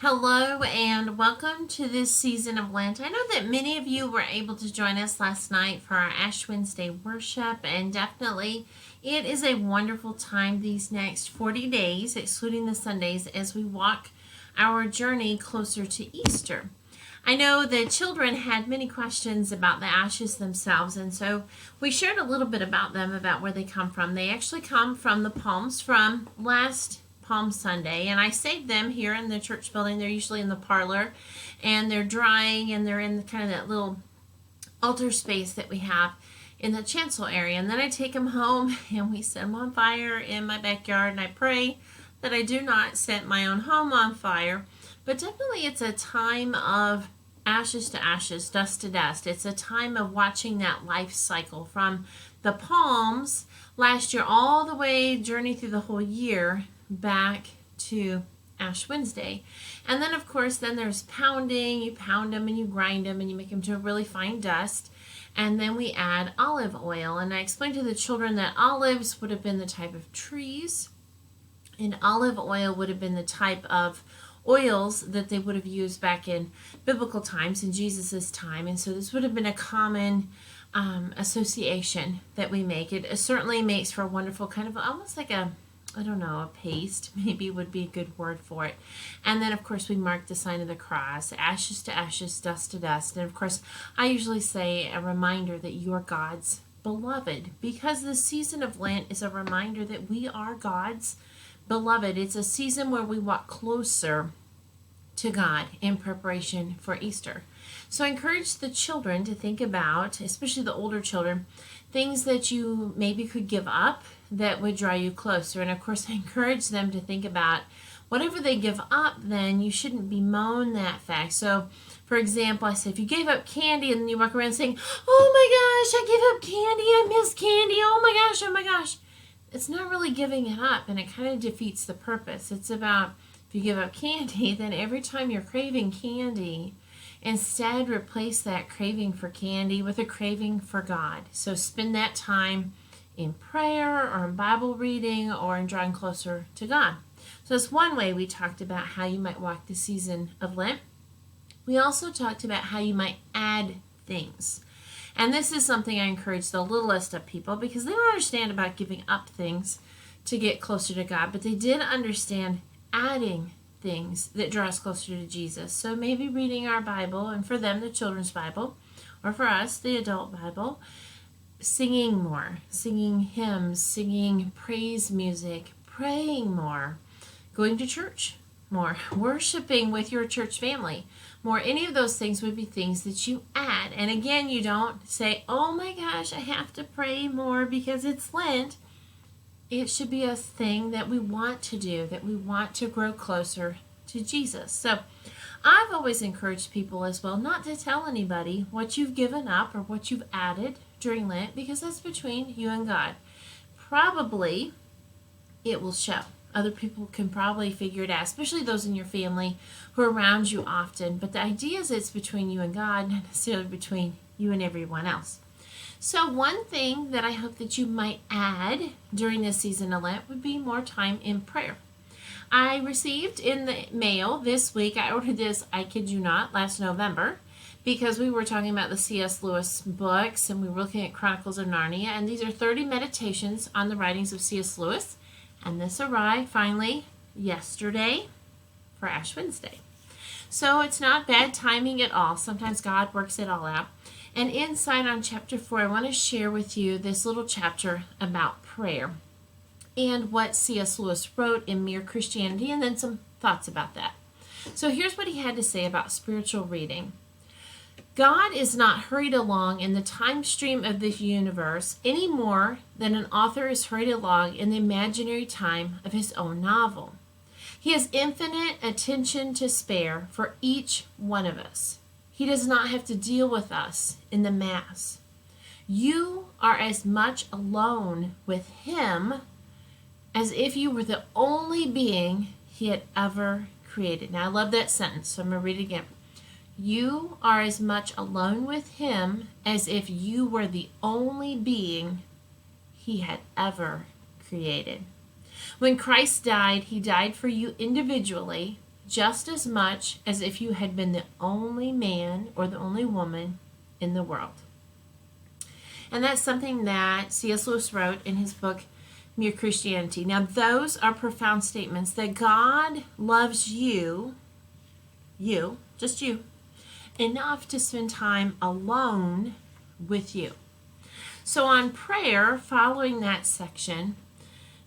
Hello and welcome to this season of Lent. I know that many of you were able to join us last night for our Ash Wednesday worship, and definitely it is a wonderful time these next 40 days, excluding the Sundays, as we walk our journey closer to Easter. I know the children had many questions about the ashes themselves, and so we shared a little bit about them, about where they come from. They actually come from the palms from last Palm Sunday, and I saved them here in the church building. They're usually in the parlor, and they're drying, and they're in kind of that little altar space that we have in the chancel area. And then I take them home, and we set them on fire in my backyard, and I pray that I do not set my own home on fire. But definitely it's a time of ashes to ashes, dust to dust. It's a time of watching that life cycle from the palms last year all the way journey through the whole year back to Ash Wednesday. And then of course then there's pounding. You pound them and you grind them and you make them to a really fine dust. And then we add olive oil. And I explained to the children that olives would have been the type of trees, and olive oil would have been the type of oils that they would have used back in biblical times, in Jesus's time. And so this would have been a common association that we make. It certainly makes for a wonderful kind of almost like a paste maybe would be a good word for it. And then of course we mark the sign of the cross, ashes to ashes, dust to dust. And of course I usually say a reminder that you're God's beloved, because the season of Lent is a reminder that we are God's beloved. It's a season where we walk closer to God in preparation for Easter. So I encourage the children to think about, especially the older children, things that you maybe could give up that would draw you closer. And of course I encourage them to think about whatever they give up, then you shouldn't bemoan that fact. So for example, I say if you gave up candy and then you walk around saying, oh my gosh, I gave up candy, I miss candy, oh my gosh, it's not really giving it up, and it kind of defeats the purpose. It's about, if you give up candy, then every time you're craving candy, instead replace that craving for candy with a craving for God. So spend that time in prayer or in Bible reading or in drawing closer to God. So that's one way we talked about how you might walk the season of Lent. We also talked about how you might add things. And this is something I encourage the littlest of people, because they don't understand about giving up things to get closer to God, but they did understand adding things that draw us closer to Jesus. So maybe reading our Bible, and for them the children's Bible, or for us the adult Bible, singing more, singing hymns, singing praise music, praying more, going to church more, worshiping with your church family more. Any of those things would be things that you add. And again, you don't say, oh my gosh, I have to pray more because it's Lent. It should be a thing that we want to do, that we want to grow closer to Jesus. So I've always encouraged people as well not to tell anybody what you've given up or what you've added during Lent, because that's between you and God. Probably it will show. Other people can probably figure it out, especially those in your family who are around you often. But the idea is it's between you and God, not necessarily between you and everyone else. So one thing that I hope that you might add during this season of Lent would be more time in prayer. I received in the mail this week, I ordered this, I kid you not, last November, because we were talking about the C.S. Lewis books and we were looking at Chronicles of Narnia, and these are 30 meditations on the writings of C.S. Lewis. And this arrived finally yesterday for Ash Wednesday. So it's not bad timing at all. Sometimes God works it all out. And inside on chapter 4, I want to share with you this little chapter about prayer and what C.S. Lewis wrote in Mere Christianity, and then some thoughts about that. So here's what he had to say about spiritual reading. God is not hurried along in the time stream of the universe any more than an author is hurried along in the imaginary time of his own novel. He has infinite attention to spare for each one of us. He does not have to deal with us in the mass. You are as much alone with him as if you were the only being he had ever created. Now I love that sentence, so I'm going to read it again. You are as much alone with him as if you were the only being he had ever created. When Christ died, he died for you individually, just as much as if you had been the only man or the only woman in the world. And that's something that C.S. Lewis wrote in his book, Mere Christianity. Now, those are profound statements that God loves you, just you, enough to spend time alone with you. So on prayer, following that section,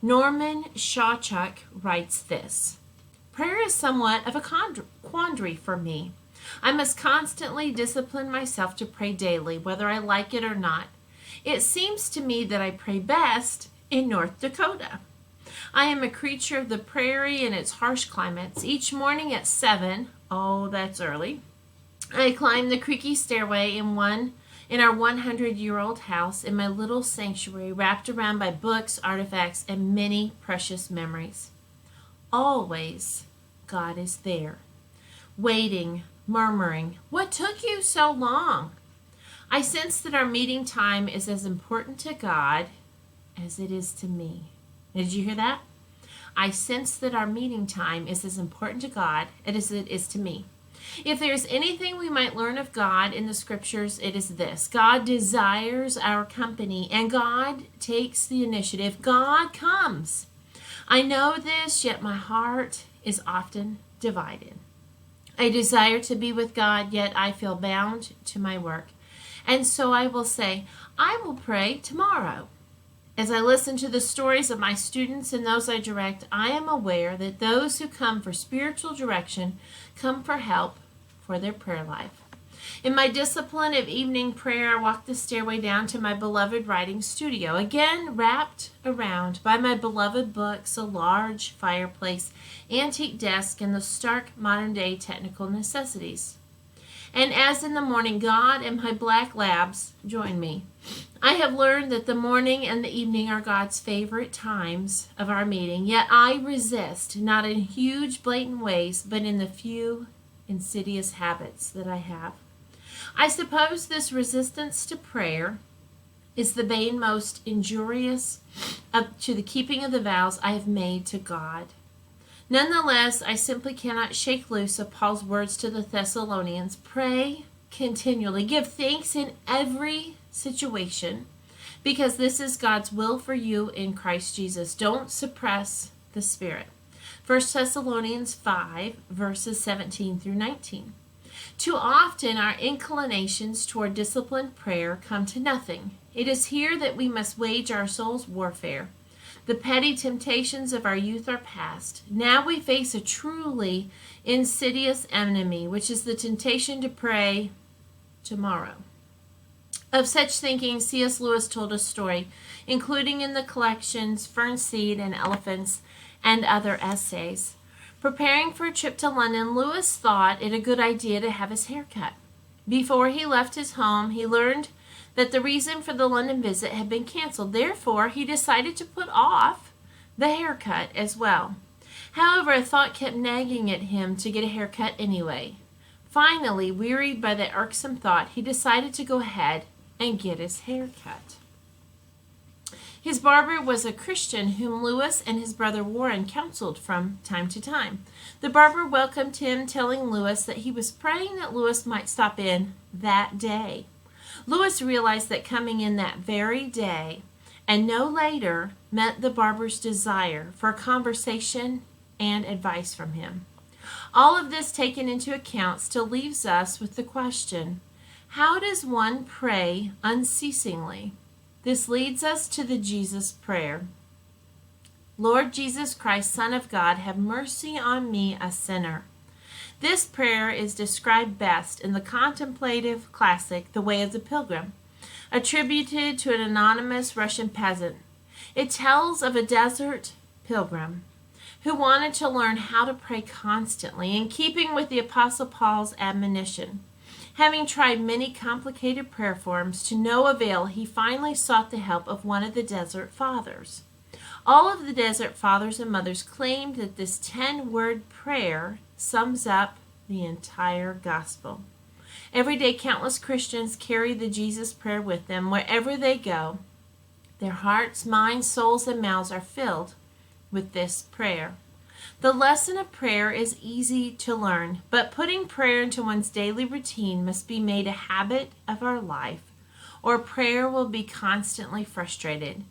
Norman Shawchuck writes this: prayer is somewhat of a quandary for me. I must constantly discipline myself to pray daily, whether I like it or not. It seems to me that I pray best in North Dakota. I am a creature of the prairie and its harsh climates. Each morning at 7, oh, that's early, I climb the creaky stairway in our 100-year-old house in my little sanctuary, wrapped around by books, artifacts, and many precious memories. Always, God is there, waiting, murmuring, "What took you so long?" I sense that our meeting time is as important to God as it is to me. Did you hear that? I sense that our meeting time is as important to God as it is to me. If there's anything we might learn of God in the scriptures, it is this: God desires our company, and God takes the initiative. God comes. I know this, yet my heart is often divided. I desire to be with God, yet I feel bound to my work. And so I will say, I will pray tomorrow. As I listen to the stories of my students and those I direct, I am aware that those who come for spiritual direction come for help for their prayer life. In my discipline of evening prayer, I walk the stairway down to my beloved writing studio, again wrapped around by my beloved books, a large fireplace, antique desk, and the stark modern-day technical necessities. And as in the morning, God and my black labs join me. I have learned that the morning and the evening are God's favorite times of our meeting, yet I resist, not in huge, blatant ways, but in the few insidious habits that I have. I suppose this resistance to prayer is the bane most injurious to the keeping of the vows I have made to God. Nonetheless, I simply cannot shake loose of Paul's words to the Thessalonians: pray continually, give thanks in every situation, because this is God's will for you in Christ Jesus. Don't suppress the Spirit. 1 Thessalonians 5, verses 17 through 19. Too often our inclinations toward disciplined prayer come to nothing. It is here that we must wage our soul's warfare. The petty temptations of our youth are past. Now we face a truly insidious enemy, which is the temptation to pray tomorrow. Of such thinking, C.S. Lewis told a story, including in the collections Fern Seed and Elephants and other essays. Preparing for a trip to London, Lewis thought it a good idea to have his hair cut. Before he left his home, he learned that the reason for the London visit had been canceled. Therefore, he decided to put off the haircut as well. However, a thought kept nagging at him to get a haircut anyway. Finally, wearied by the irksome thought, he decided to go ahead and get his hair cut. His barber was a Christian whom Lewis and his brother Warren counseled from time to time. The barber welcomed him, telling Lewis that he was praying that Lewis might stop in that day. Lewis realized that coming in that very day, and no later, meant the barber's desire for a conversation and advice from him. All of this taken into account still leaves us with the question, how does one pray unceasingly? This leads us to the Jesus prayer. Lord Jesus Christ, Son of God, have mercy on me, a sinner. This prayer is described best in the contemplative classic, The Way of the Pilgrim, attributed to an anonymous Russian peasant. It tells of a desert pilgrim who wanted to learn how to pray constantly, in keeping with the Apostle Paul's admonition. Having tried many complicated prayer forms to no avail, he finally sought the help of one of the desert fathers. All of the desert fathers and mothers claimed that this 10-word prayer sums up the entire gospel. Every day, countless Christians carry the Jesus prayer with them wherever they go. Their hearts, minds, souls, and mouths are filled with this prayer. The lesson of prayer is easy to learn, but putting prayer into one's daily routine must be made a habit of our life, or prayer will be constantly frustrated.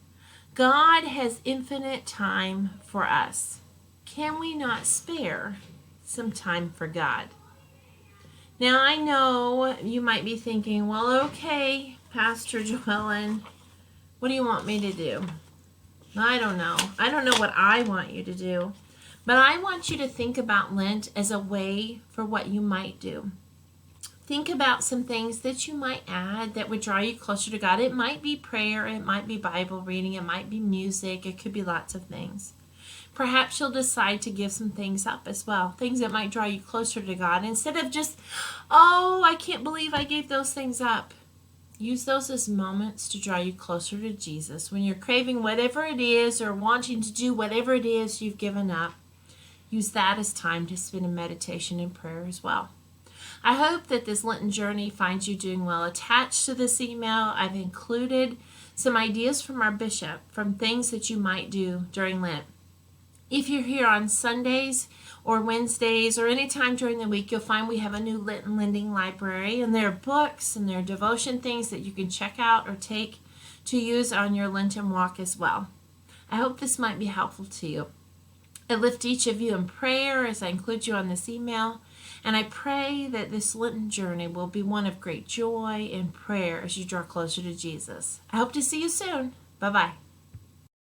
God has infinite time for us. Can we not spare some time for God? Now, I know you might be thinking, well, okay, Pastor Joellen, what do you want me to do? I don't know. I don't know what I want you to do. But I want you to think about Lent as a way for what you might do. Think about some things that you might add that would draw you closer to God. It might be prayer, it might be Bible reading, it might be music, it could be lots of things. Perhaps you'll decide to give some things up as well, things that might draw you closer to God. Instead of just, oh, I can't believe I gave those things up. Use those as moments to draw you closer to Jesus. When you're craving whatever it is or wanting to do whatever it is you've given up, use that as time to spend in meditation and prayer as well. I hope that this Lenten journey finds you doing well. Attached to this email, I've included some ideas from our bishop from things that you might do during Lent. If you're here on Sundays or Wednesdays or any time during the week, you'll find we have a new Lenten lending library, and there are books and there are devotion things that you can check out or take to use on your Lenten walk as well. I hope this might be helpful to you. I lift each of you in prayer as I include you on this email, and I pray that this Lenten journey will be one of great joy and prayer as you draw closer to Jesus. I hope to see you soon. Bye-bye.